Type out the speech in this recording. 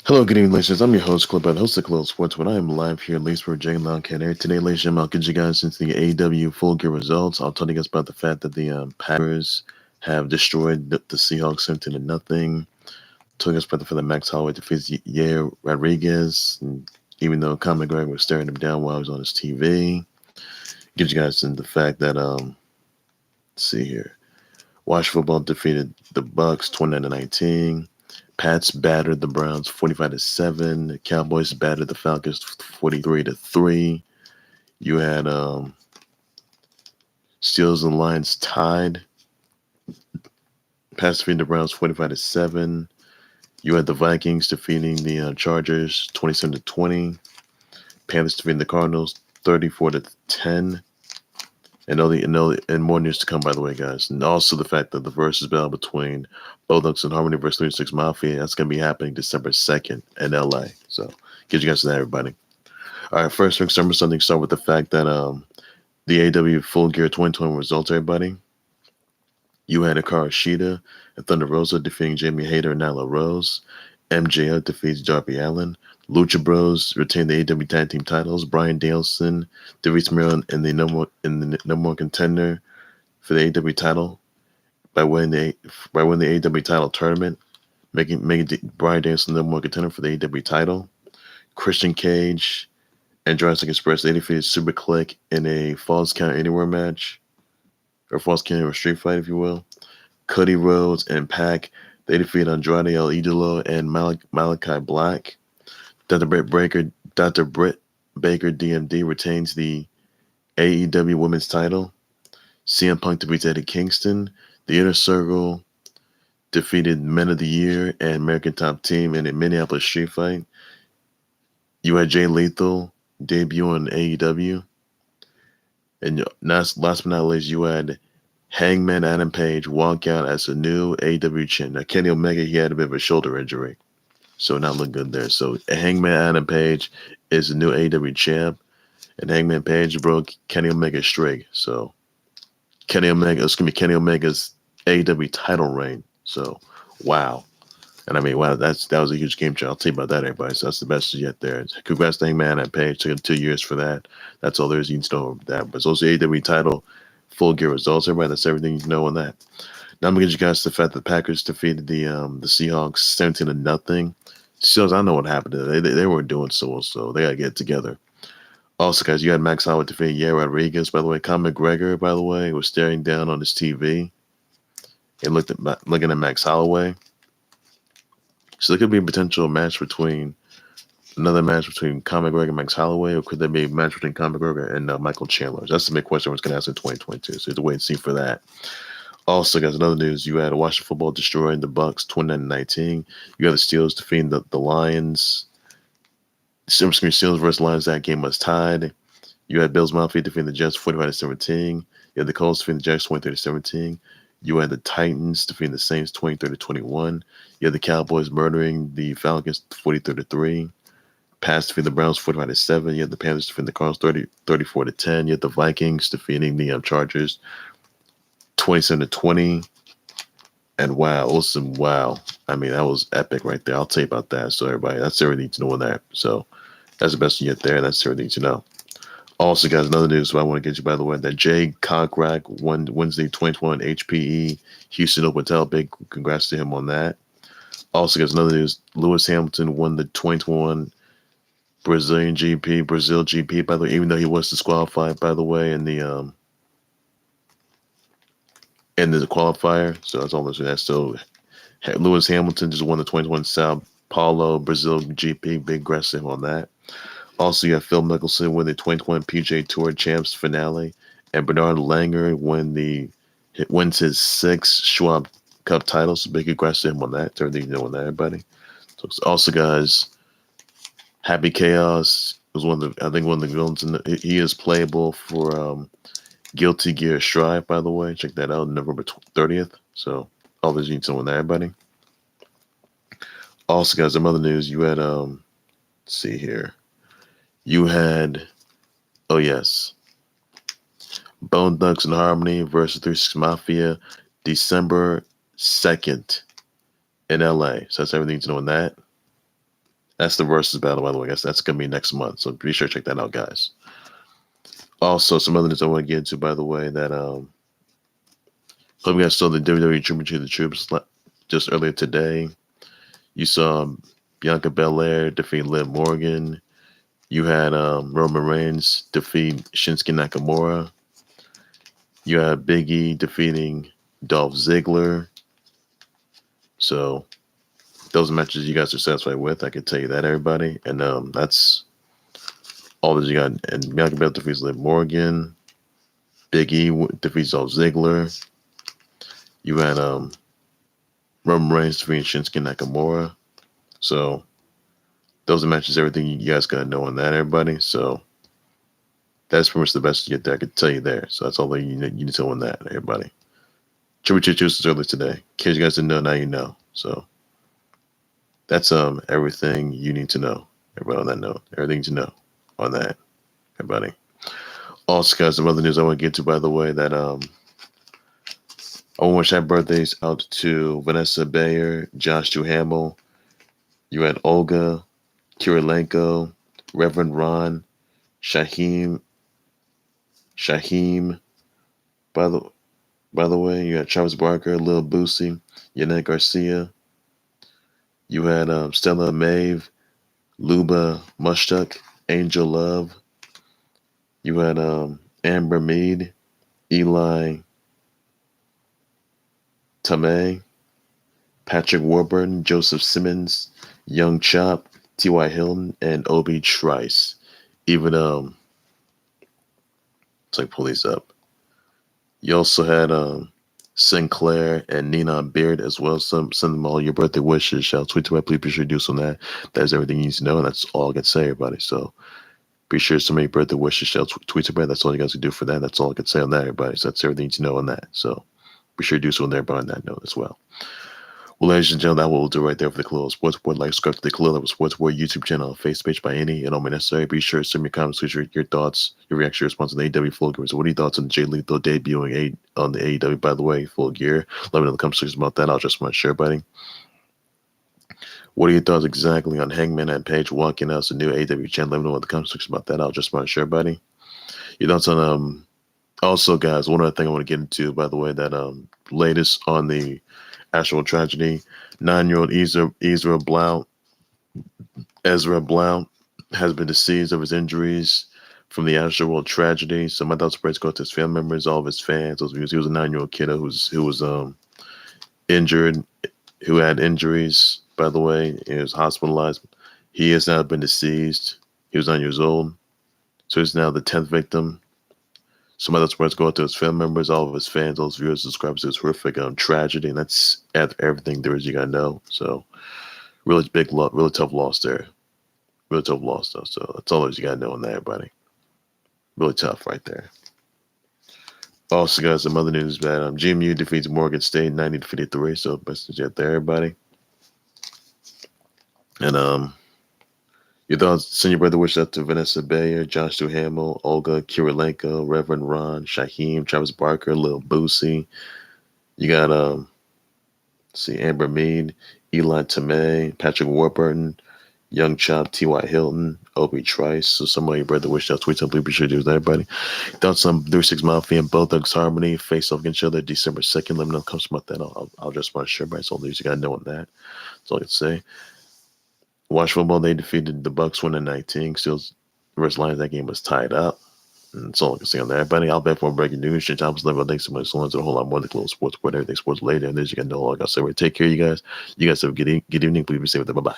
Hello, good evening, ladies. I'm your host, Clip, the host of Khalil Sports. When I am live here in Leesburg, J. Canary. Today, ladies and gentlemen, I'll get you guys into the AEW full gear results. I'll tell you guys about the fact that the Packers have destroyed the Seahawks 17 to nothing. Tell you guys about the fact that Max Holloway defeats Yair Rodriguez, and even though Conor McGregor was staring him down while he was on his TV. Get you guys into the fact that let's see here. Wash Football defeated the Bucs 29-19. Pats battered the Browns 45-7. The Cowboys battered the Falcons 43-3. You had Steelers and Lions tied. Pats defeated the Browns 45-7. You had the Vikings defeating the Chargers 27-20. Panthers defeating the Cardinals 34-10. And more news to come, by the way, guys. And also the fact that the versus battle between Bucs and Harmony versus 36 Mafia, that's going to be happening December 2nd in LA. So get you guys to that, everybody. All right, first things something start with the fact that the AEW Full Gear 2020 results, everybody. You had Hikaru Shida and Thunder Rosa defeating Jamie Hayter and Nyla Rose. MJF defeats Darby Allin. Lucha Bros retain the AEW Tag Team titles. Bryan Danielson defeats Miro in the number one contender for the AEW title by winning the AEW title tournament, making Bryan Danielson the number one contender for the AEW title. Christian Cage and Jurassic Express, they defeated Superkliq in a Falls Count Anywhere match, or Falls Count Anywhere street fight, if you will. Cody, Rhodes, and Pac, they defeated Andrade, Idolo, and Malakai Black. Dr. Britt Baker, DMD, retains the AEW Women's title. CM Punk defeats Eddie Kingston. The Inner Circle defeated Men of the Year and American Top Team in a Minneapolis street fight. You had Jay Lethal debut on AEW. And last but not least, you had Hangman Adam Page walk out as a new AEW champ. Now, Kenny Omega, he had a bit of a shoulder injury, so not looking good there. So Hangman Adam Page is the new AEW champ, and Hangman Page broke Kenny Omega's streak. So Kenny Omega's AEW title reign. So wow. And I mean, wow, that was a huge game changer. I'll tell you about that, everybody. So that's the best yet there. Congrats to Hangman and Page. Took him 2 years for that. That's all there is you need to know about that. But it's also AEW title full gear results, everybody. That's everything you need to know on that. Now I'm gonna get you guys to the fact that the Packers defeated the Seahawks 17 to nothing. Seahawks, I know what happened to them. They weren't doing so they gotta get it together. Also, guys, you had Max Holloway defeating Yair Rodriguez. By the way, Conor McGregor, by the way, was staring down on his TV and looking at Max Holloway. So there could be a potential another match between Conor McGregor and Max Holloway, or could there be a match between Conor McGregor and Michael Chandler? That's the big question I was going to ask in 2022. So you have to wait and see for that. Also, guys, another news: you had Washington Football destroying the Bucs 29-19. You had the Steelers defeating the Lions. Steelers versus Lions. That game was tied. You had Bills Mafia defeating the Jets 45-17. You had the Colts defeating the Jags 23-17. You had the Titans defeating the Saints 23-21. You had the Cowboys murdering the Falcons 43-3. Pats defeating the Browns 45-7. You had the Panthers defeating the Cardinals 34-10. You had the Vikings defeating the Chargers 27-20. And wow, awesome! Wow, I mean, that was epic right there. I'll tell you about that. So everybody, that's everything to know on that. So that's the best you get there. That's everything to know. Also, guys, another news I want to get you, by the way, that Jay Cockrack won Wednesday 2021 HPE Houston Open Title. Big congrats to him on that. Also, guys, another news, Lewis Hamilton won the 2021 Brazil GP, by the way, even though he was disqualified, by the way, in the qualifier. So that's all that's still. Lewis Hamilton just won the 2021 Sao Paulo Brazil GP. Big congrats to him on that. Also, you have Phil Mickelson win the 2021 PGA Tour Champs finale, and Bernard Langer wins his sixth Schwab Cup title. So big congrats to him on that. Everything you know on that, everybody. So also, guys, Happy Chaos was one of the villains. He is playable for Guilty Gear Strive, by the way. Check that out, November 30th. So all this you need to know on that, everybody. Also, guys, some other news. You had let's see here. You had, oh yes, Bone Thugs and Harmony versus 36 Mafia, December 2nd in LA. So that's everything to know on that. That's the versus battle, by the way. I guess that's going to be next month. So be sure to check that out, guys. Also, some other news I want to get into, by the way, that hope you guys saw the WWE Tribute to the Troops just earlier today. You saw Bianca Belair defeat Liv Morgan. You had Roman Reigns defeat Shinsuke Nakamura. You had Big E defeating Dolph Ziggler. So those matches you guys are satisfied with, I can tell you that, everybody. And that's all that you got. And Bianca Belair defeats Liv Morgan. Big E defeats Dolph Ziggler. You had Roman Reigns defeating Shinsuke Nakamura. So those are matches, everything you guys got to know on that, everybody. So that's pretty much the best you get there. I can tell you there. So that's all that you need to know on that, everybody. Tribute Juice early today. In case you guys didn't know, now you know. So that's everything you need to know. Everybody on that note. Everything to know on that, everybody. Also, guys, some other news I want to get to, by the way, that I want to wish happy birthdays out to Vanessa Bayer, Josh Duhamel. You had Olga, Kirilenko, Reverend Ron, Shaheem. By the way, you had Travis Barker, Lil Boosie, Yannick Garcia. You had Stella Maeve, Luba Mushtuk, Angel Love. You had Amber Mead, Eli Tomei, Patrick Warburton, Joseph Simmons, Young Chop, T.Y. Hilton, and Obi Trice. Even let's pull these up. You also had Sinclair and Nina Beard as well. Send them all your birthday wishes. Shout tweet to my, please be sure to do some of that. That's everything you need to know, and that's all I can say, everybody. So be sure to make birthday wishes. Shout tweet to me. That's all you guys can do for that. That's all I can say on that, everybody. So that's everything you need to know on that. So be sure to do so on there on that note as well. Well, ladies and gentlemen, that's what we'll do right there for the Khalil Sports Board. Like, subscribe to the Khalil Sports Board YouTube channel, Facebook page by any and all necessary. Be sure to send me comments, your thoughts, your reaction, your response to the AEW Full Gear. So, what are your thoughts on Jay Lethal debuting on the AEW, by the way, Full Gear? Let me know in the comment section about that. I'll just want to share, buddy. What are your thoughts exactly on Hangman and Page walking out the new AEW channel? Let me know in the comment section about that. I'll just want to share, buddy. Your thoughts on also, guys, one other thing I want to get into, by the way, that latest on the actual tragedy. 9-year-old Ezra Blount has been deceased of his injuries from the actual tragedy. So my thoughts and prayers go to his family members, all of his fans. He was a 9-year-old kid who was injured, who had injuries, by the way. He was hospitalized. He has now been deceased. He was 9 years old. So he's now the 10th victim. So my thoughts and prayers go out to his family members, all of his fans, all his viewers, subscribers to this horrific tragedy. And that's everything there is you got to know. So really big, really tough loss there. Really tough loss, though. So that's all you got to know on that, everybody. Really tough right there. Also, guys, some other news that GMU defeats Morgan State 90-53. So best to get there, everybody. And your thoughts, send your brother wish out to Vanessa Bayer, Josh Duhamel, Olga Kirilenko, Reverend Ron, Shaheem, Travis Barker, Lil Boosie. You got Amber Mead, Eli Tomei, Patrick Warburton, Young Chop, T.Y. Hilton, Obi Trice. So somebody your brother wish out, tweet something, be sure to do that, everybody. Thoughts on 36 Mafia and Both Thugs Harmony face off against each other December 2nd. Let me know what comes about that. I'll just want to share by all these you got to know on that. That's all I can say. Watch football, they defeated the Bucs 1-19. Steelers versus Lions, that game was tied up. And that's all I can say on that. Everybody, I'll bet for breaking news. Change options level. Thanks so much. So a whole lot more than the Close Sports Board. Everything sports later. And there's you got to know all I got to say. Take care, you guys. You guys have a good evening. Please be safe. Bye bye.